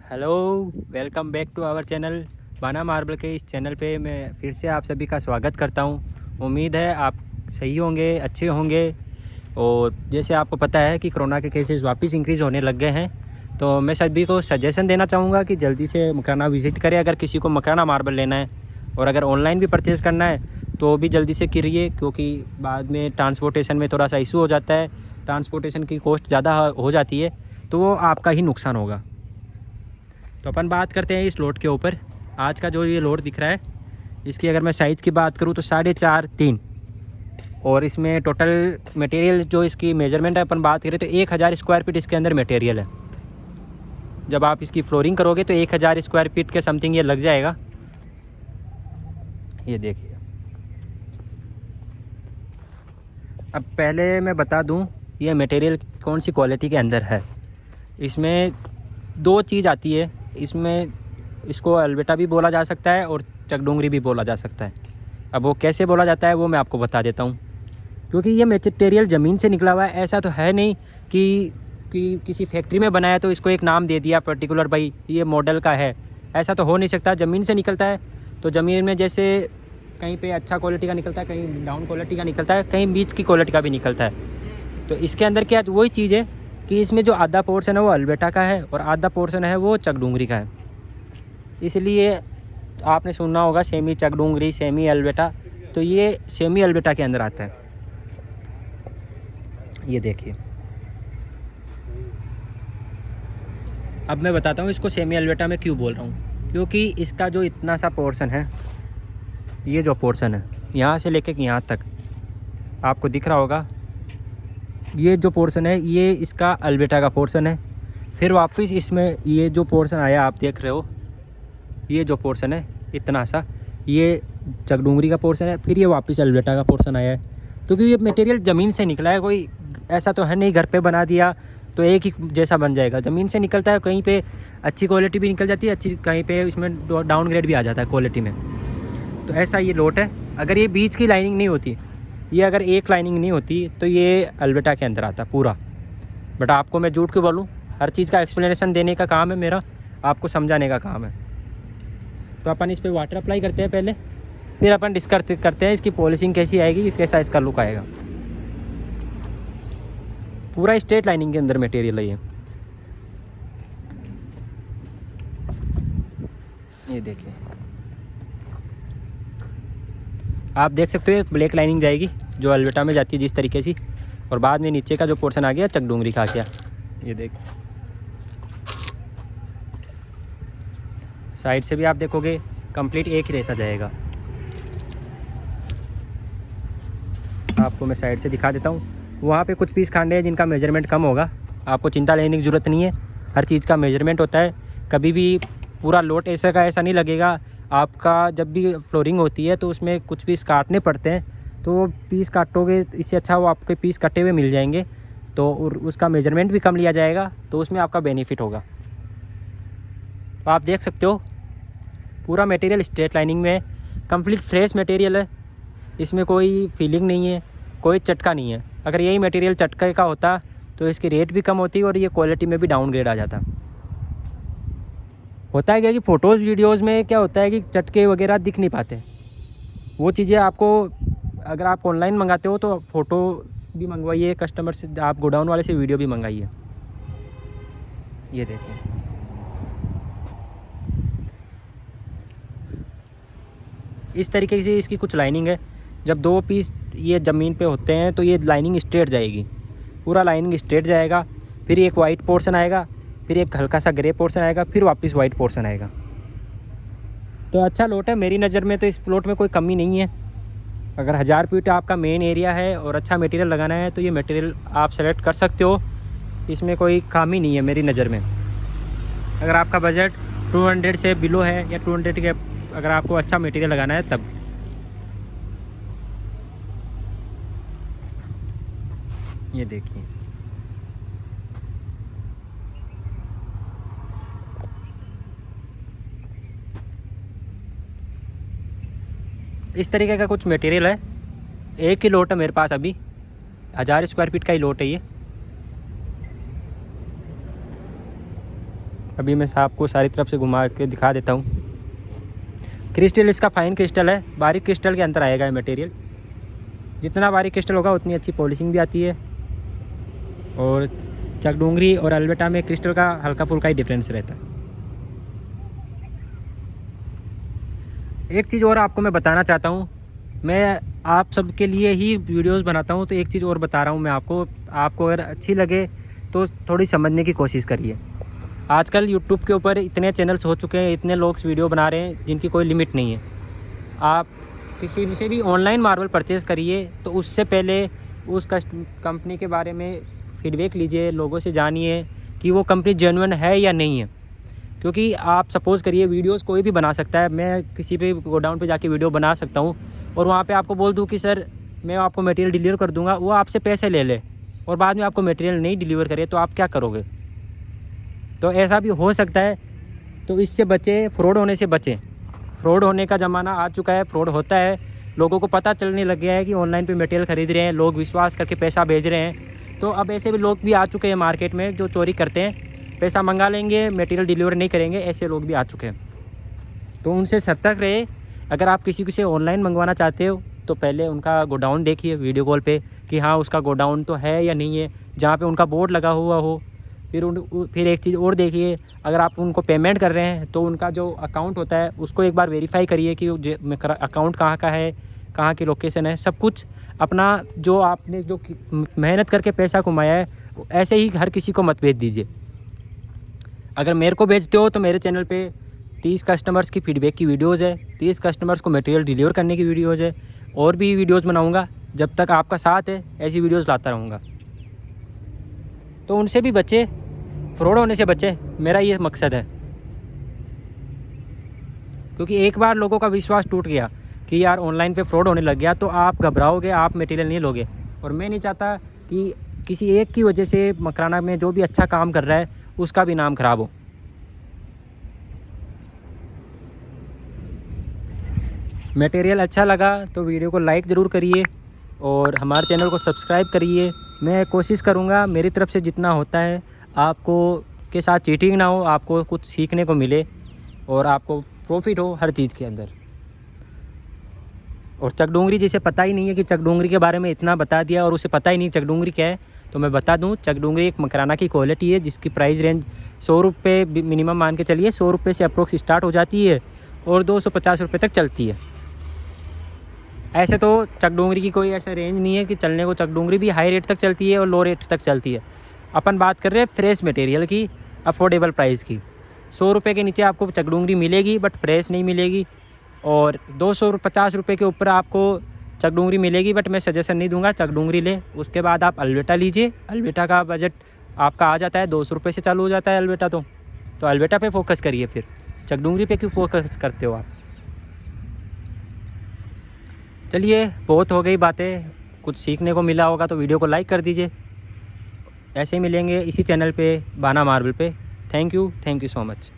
Hello, welcome back to our channel बाना मार्बल के इस चैनल पे मैं फिर से आप सभी का स्वागत करता हूं। उम्मीद है आप सही होंगे, अच्छे होंगे। और जैसे आपको पता है कि कोरोना के केसेस वापस इंक्रीज़ होने लग गए हैं, तो मैं सभी को सजेशन देना चाहूँगा कि जल्दी से मकराना विज़िट करें अगर किसी को मकराना मार्बल लेना है। और अगर ऑनलाइन भी परचेज़ करना है तो भी जल्दी से करिए, क्योंकि बाद में ट्रांसपोर्टेशन में थोड़ा सा इशू हो जाता है। ट्रांसपोर्टेशन की कॉस्ट ज़्यादा हो जाती है तो वो आपका ही नुकसान होगा। तो अपन बात करते हैं इस लोड के ऊपर। आज का जो ये लोड दिख रहा है, इसकी अगर मैं साइज़ की बात करूँ तो 4.5-3, और इसमें टोटल मटेरियल जो इसकी मेजरमेंट है अपन बात करें तो 1000 स्क्वायर फीट इसके अंदर मटेरियल है। जब आप इसकी फ्लोरिंग करोगे तो 1000 स्क्वायर फीट के समथिंग ये लग जाएगा। ये देखिए। अब पहले मैं बता दूं ये मटेरियल कौन सी क्वालिटी के अंदर है। इसमें दो चीज़ आती है, इसमें इसको अल्बेटा भी बोला जा सकता है और चकडोंगरी भी बोला जा सकता है। अब वो कैसे बोला जाता है वो मैं आपको बता देता हूँ। क्योंकि ये मटेरियल ज़मीन से निकला हुआ है, ऐसा तो है नहीं कि किसी फैक्ट्री में बनाया तो इसको एक नाम दे दिया पर्टिकुलर, भाई ये मॉडल का है। ऐसा तो हो नहीं सकता। ज़मीन से निकलता है तो ज़मीन में जैसे कहीं पे अच्छा क्वालिटी का निकलता है, कहीं डाउन क्वालिटी का निकलता है, कहीं बीच की क्वालिटी का भी निकलता है। तो इसके अंदर क्या वही चीज़ है कि इसमें जो आधा पोर्शन है वो अल्बेटा का है और आधा पोर्शन है वो चकडोंगरी का है। इसलिए आपने सुना होगा सेमी चकडोंगरी, सेमी अल्बेटा, तो ये सेमी अल्बेटा के अंदर आता है। ये देखिए। अब मैं बताता हूँ इसको सेमी अल्बेटा में क्यों बोल रहा हूँ। क्योंकि इसका जो इतना सा पोर्शन है, ये जो पोर्शन है यहाँ से लेके यहाँ तक आपको दिख रहा होगा, ये जो पोर्शन है ये इसका अल्बेटा का पोर्शन है। फिर वापस इसमें ये जो पोर्शन आया आप देख रहे हो, ये जो पोर्शन है इतना सा, ये चकडोंगरी का पोर्शन है। फिर ये वापस अल्बेटा का पोर्शन आया है। तो क्योंकि ये मटेरियल ज़मीन से निकला है, कोई ऐसा तो है नहीं घर पे बना दिया तो एक ही जैसा बन जाएगा। ज़मीन से निकलता है, कहीं पे अच्छी क्वालिटी भी निकल जाती है, अच्छी कहीं पे इसमें डाउनग्रेड भी आ जाता है क्वालिटी में। तो ऐसा ये लोट है। अगर ये बीच की लाइनिंग नहीं होती, ये अगर एक लाइनिंग नहीं होती तो ये अल्बेटा के अंदर आता पूरा। बट आपको मैं झूठ क्यों बोलूँ, हर चीज़ का एक्सप्लेनेशन देने का काम है मेरा, आपको समझाने का काम है। तो अपन इस पर वाटर अप्लाई करते हैं पहले, फिर अपन डिस्कस करते हैं इसकी पॉलिशिंग कैसी आएगी, कैसा इसका लुक आएगा। पूरा स्ट्रेट लाइनिंग के अंदर मटेरियल है ये देखिए। आप देख सकते हो एक ब्लैक लाइनिंग जाएगी जो अल्बेटा में जाती है जिस तरीके से, और बाद में नीचे का जो पोर्शन आ गया चकडोंगरी का आ गया। ये देख, साइड से भी आप देखोगे कंप्लीट एक ही रेसा जाएगा। आपको मैं साइड से दिखा देता हूँ। वहाँ पे कुछ पीस खांडे हैं जिनका मेजरमेंट कम होगा, आपको चिंता लेने की ज़रूरत नहीं है। हर चीज़ का मेजरमेंट होता है। कभी भी पूरा लोट ऐसा का ऐसा नहीं लगेगा। आपका जब भी फ्लोरिंग होती है तो उसमें कुछ पीस काटने पड़ते हैं, तो पीस काटोगे तो इससे अच्छा वो आपके पीस कटे हुए मिल जाएंगे, तो उसका मेजरमेंट भी कम लिया जाएगा, तो उसमें आपका बेनिफिट होगा। तो आप देख सकते हो पूरा मटेरियल स्ट्रेट लाइनिंग में है, कंप्लीट फ्रेश मटेरियल है। इसमें कोई फीलिंग नहीं है, कोई चटका नहीं है। अगर यही मटेरियल चटके का होता तो इसकी रेट भी कम होती और ये क्वालिटी में भी डाउनग्रेड आ जाता। होता है क्या कि फ़ोटोज़ वीडियोज़ में क्या होता है कि चटके वगैरह दिख नहीं पाते। वो चीज़ें आपको अगर आप ऑनलाइन मंगाते हो तो फ़ोटो भी मंगवाइए कस्टमर से, आप गोडाउन वाले से वीडियो भी मंगाइए। ये देखिए। इस तरीके से इसकी कुछ लाइनिंग है। जब दो पीस ये ज़मीन पे होते हैं तो ये लाइनिंग स्ट्रेट जाएगी, पूरा लाइनिंग स्ट्रेट जाएगा। फिर एक वाइट पोर्शन आएगा, फिर एक हल्का सा ग्रे पोर्शन आएगा, फिर वापस वाइट पोर्शन आएगा। तो अच्छा लोट है मेरी नज़र में। तो इस प्लॉट में कोई कमी नहीं है। अगर 1000 फीट आपका मेन एरिया है और अच्छा मटेरियल लगाना है तो ये मटेरियल आप सेलेक्ट कर सकते हो, इसमें कोई खामी नहीं है मेरी नज़र में। अगर आपका बजट 200 से बिलो है या 200 के, अगर आपको अच्छा मटेरियल लगाना है तब। ये देखिए। इस तरीके का कुछ मटेरियल है। एक ही लोट है मेरे पास अभी, 1000 स्क्वायर फीट का ही लोट है ये। अभी मैं आपको सारी तरफ से घुमा के दिखा देता हूँ। क्रिस्टल इसका फाइन क्रिस्टल है, बारीक क्रिस्टल के अंदर आएगा ये मटेरियल। जितना बारीक क्रिस्टल होगा उतनी अच्छी पॉलिशिंग भी आती है। और चकडूंगरी और अल्वेटा में क्रिस्टल का हल्का फुल्का ही डिफरेंस रहता है। एक चीज़ और आपको मैं बताना चाहता हूँ, मैं आप सबके लिए ही वीडियोस बनाता हूँ, तो एक चीज़ और बता रहा हूँ मैं आपको अगर अच्छी लगे तो थोड़ी समझने की कोशिश करिए। आजकल यूट्यूब के ऊपर इतने चैनल्स हो चुके हैं, इतने लोग वीडियो बना रहे हैं जिनकी कोई लिमिट नहीं है। आप किसी भी से भी ऑनलाइन मार्बल परचेज़ करिए तो उससे पहले उस कंपनी के बारे में फीडबैक लीजिए, लोगों से जानिए कि वो कंपनी जेन्युइन है या नहीं है। क्योंकि आप सपोज़ करिए वीडियोस कोई भी बना सकता है, मैं किसी पे गोडाउन पे जाके वीडियो बना सकता हूँ और वहाँ पे आपको बोल दूँ कि सर मैं आपको मटेरियल डिलीवर कर दूँगा, वो आपसे पैसे ले ले और बाद में आपको मटेरियल नहीं डिलीवर करे तो आप क्या करोगे? तो ऐसा भी हो सकता है। तो इससे बचे, फ्रॉड होने से बचें। फ्रॉड होने का ज़माना आ चुका है, फ्रॉड होता है, लोगों को पता चलने लग गया है कि ऑनलाइन पे मटेरियल ख़रीद रहे हैं, लोग विश्वास करके पैसा भेज रहे हैं। तो अब ऐसे भी लोग भी आ चुके हैं मार्केट में जो चोरी करते हैं, पैसा मंगा लेंगे, मटेरियल डिलीवर नहीं करेंगे, ऐसे लोग भी आ चुके हैं। तो उनसे सतर्क रहे। अगर आप किसी से ऑनलाइन मंगवाना चाहते हो तो पहले उनका गोडाउन देखिए वीडियो कॉल पे कि हाँ उसका गोडाउन तो है या नहीं है, जहाँ पे उनका बोर्ड लगा हुआ हो। फिर एक चीज़ और देखिए, अगर आप उनको पेमेंट कर रहे हैं तो उनका जो अकाउंट होता है उसको एक बार वेरीफाई करिए कि अकाउंट कहाँ का है, कहाँ की लोकेशन है। सब कुछ अपना जो आपने जो मेहनत करके पैसा कमाया है ऐसे ही हर किसी को मत भेज दीजिए। अगर मेरे को भेजते हो तो मेरे चैनल पे 30 कस्टमर्स की फ़ीडबैक की वीडियोज़ है, 30 कस्टमर्स को मटेरियल डिलीवर करने की वीडियोज़ है, और भी वीडियोज़ बनाऊंगा। जब तक आपका साथ है ऐसी वीडियोज़ लाता रहूँगा। तो उनसे भी बचे, फ्रॉड होने से बचे, मेरा ये मकसद है। क्योंकि एक बार लोगों का विश्वास टूट गया कि यार ऑनलाइन पे फ्रॉड होने लग गया तो आप घबराओगे, आप मटेरियल नहीं लोगे। और मैं नहीं चाहता कि किसी एक की वजह से मकराना में जो भी अच्छा काम कर रहा है उसका भी नाम ख़राब हो। मटेरियल अच्छा लगा तो वीडियो को लाइक ज़रूर करिए और हमारे चैनल को सब्सक्राइब करिए। मैं कोशिश करूँगा मेरी तरफ से जितना होता है आपको के साथ चीटिंग ना हो, आपको कुछ सीखने को मिले और आपको प्रॉफिट हो हर चीज़ के अंदर। और चकडूंगरी जिसे पता ही नहीं है कि चकडूंगरी के बारे में इतना बता दिया और उसे पता ही नहीं चकडूंगरी क्या है, तो मैं बता दूं चकडूंगरी एक मकराना की क्वालिटी है जिसकी प्राइस रेंज 100 रुपये मिनिमम मान के चलिए, 100 रुपये से अप्रोक्स स्टार्ट हो जाती है और 250 रुपये तक चलती है। ऐसे तो चकडूंगरी की कोई ऐसा रेंज नहीं है कि चलने को, चकडूंगरी भी हाई रेट तक चलती है और लो रेट तक चलती है। अपन बात कर रहे हैं फ्रेश मटेरियल की, अफोर्डेबल प्राइस की। 100 रुपये के नीचे आपको चकडूंगरी मिलेगी बट फ्रेश नहीं मिलेगी, और 250 रुपये के ऊपर आपको चकडूंगरी मिलेगी बट मैं सजेशन नहीं दूंगा चकडूंगरी ले। उसके बाद आप अल्वेटा लीजिए। अल्वेटा का बजट आपका आ जाता है 200 रुपये से चालू हो जाता है अल्वेटा। तो अल्वेटा पे फोकस करिए, फिर चकडूंगरी पे क्यों फोकस करते हो आप? चलिए बहुत हो गई बातें, कुछ सीखने को मिला होगा तो वीडियो को लाइक कर दीजिए। ऐसे ही मिलेंगे इसी चैनल पे बाना मार्बल पे। Thank you so much.